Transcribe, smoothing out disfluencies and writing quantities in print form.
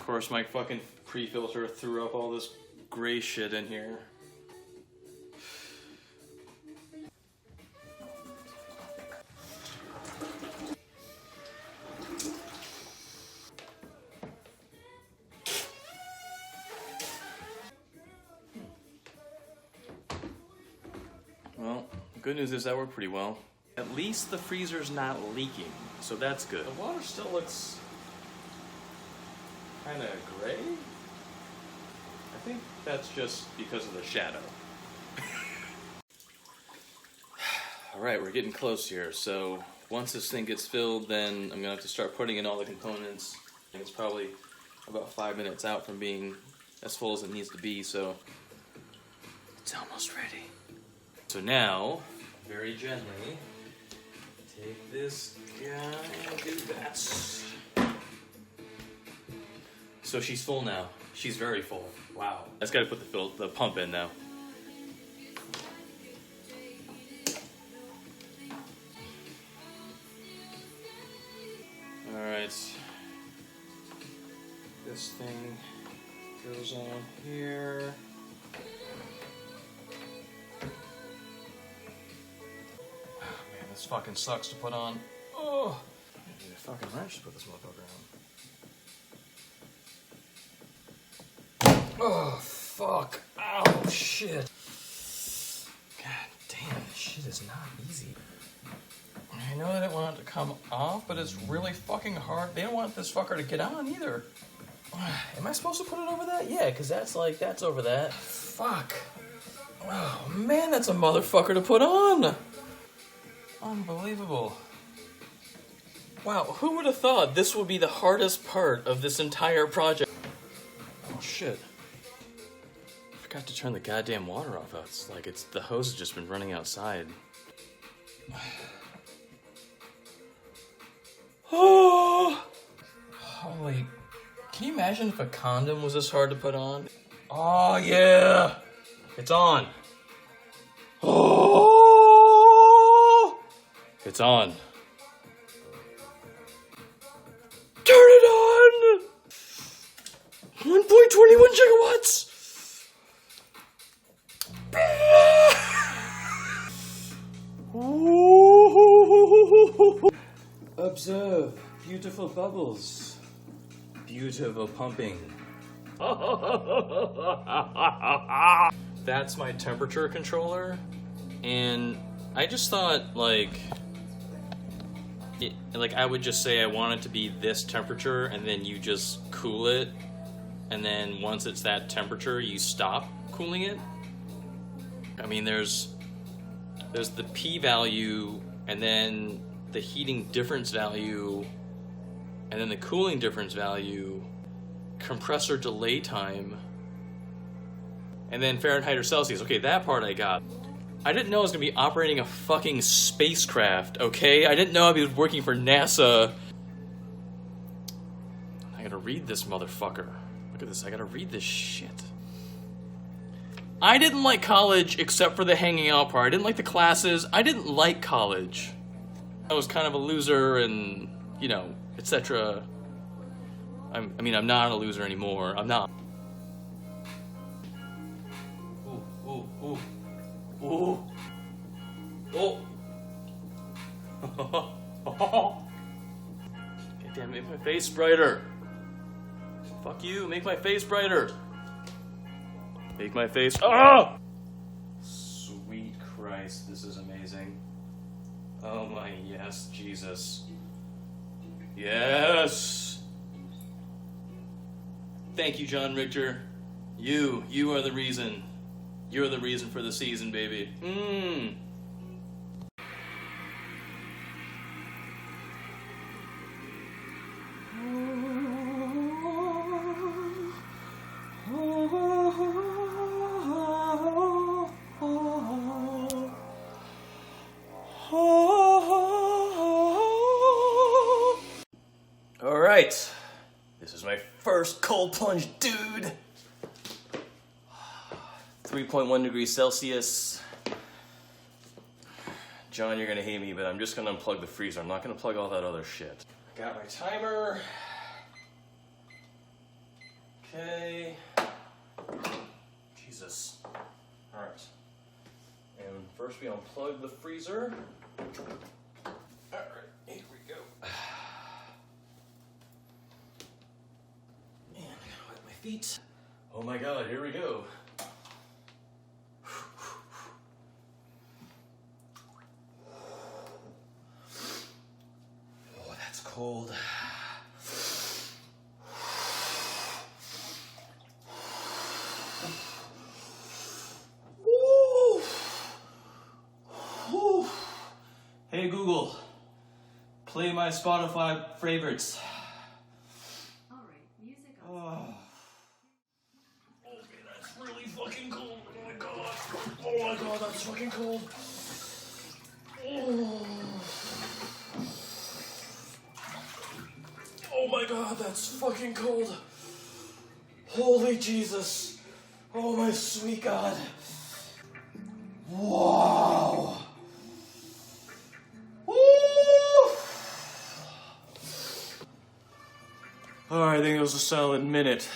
course, my fucking pre-filter threw up all this gray shit in here. Well, the good news is that worked pretty well. At least the freezer's not leaking, so that's good. The water still looks kind of gray. I think that's just because of the shadow. Alright, we're getting close here, so once this thing gets filled, then I'm gonna have to start putting in all the components. I think it's probably about 5 minutes out from being as full as it needs to be, so it's almost ready. So now, very gently, take this guy and do that. So she's full now. She's very full. Wow. I just gotta put the pump in now. Alright. This thing goes on here. This fucking sucks to put on. Oh! I need a fucking wrench to put this motherfucker on. Oh, fuck. Oh, shit. God damn, this shit is not easy. I know they didn't want it to come off, but it's really fucking hard. They don't want this fucker to get on either. Am I supposed to put it over that? Yeah, because that's over that. Fuck. Oh, man, that's a motherfucker to put on. Unbelievable. Wow, who would have thought this would be the hardest part of this entire project? Oh shit. I forgot to turn the goddamn water off. It's like the hose has just been running outside. Oh! Holy, can you imagine if a condom was this hard to put on? Oh yeah! It's on. Oh! It's on. Turn it on! 1.21 gigawatts! Observe beautiful bubbles. Beautiful pumping. That's my temperature controller, and I just thought, like I would just say I want it to be this temperature, and then you just cool it, and then once it's that temperature, you stop cooling it. I mean, there's the P value, and then the heating difference value, and then the cooling difference value, compressor delay time, and then Fahrenheit or Celsius. Okay, that part I got. I didn't know I was going to be operating a fucking spacecraft, okay? I didn't know I'd be working for NASA. I gotta read this motherfucker. Look at this, I gotta read this shit. I didn't like college except for the hanging out part. I didn't like the classes. I didn't like college. I was kind of a loser and, you know, etc. I mean, I'm not a loser anymore. I'm not. Ooh, ooh, ooh. Ooh. Oh. God damn, make my face brighter. Fuck you, make my face brighter. Make my face. Oh! Sweet Christ, this is amazing. Oh my, yes, Jesus. Yes! Thank you, John Richter. You are the reason. You're the reason for the season, baby. Alright, this is my first cold plunge, dude. 3.1 degrees Celsius. John, you're gonna hate me, but I'm just gonna unplug the freezer. I'm not gonna plug all that other shit. Got my timer. Okay. Jesus. Alright. And first we unplug the freezer. Alright, here we go. And I gotta wipe my feet. Oh my god, here we go. Oh, that's cold. Hey Google, play my Spotify favorites. Alright, music on. Oh. Okay, that's really fucking cold. Oh my god. Oh my god, that's fucking cold. Oh my god, that's fucking cold. Holy Jesus. Oh my sweet God. Wow. Alright, I think it was a solid minute.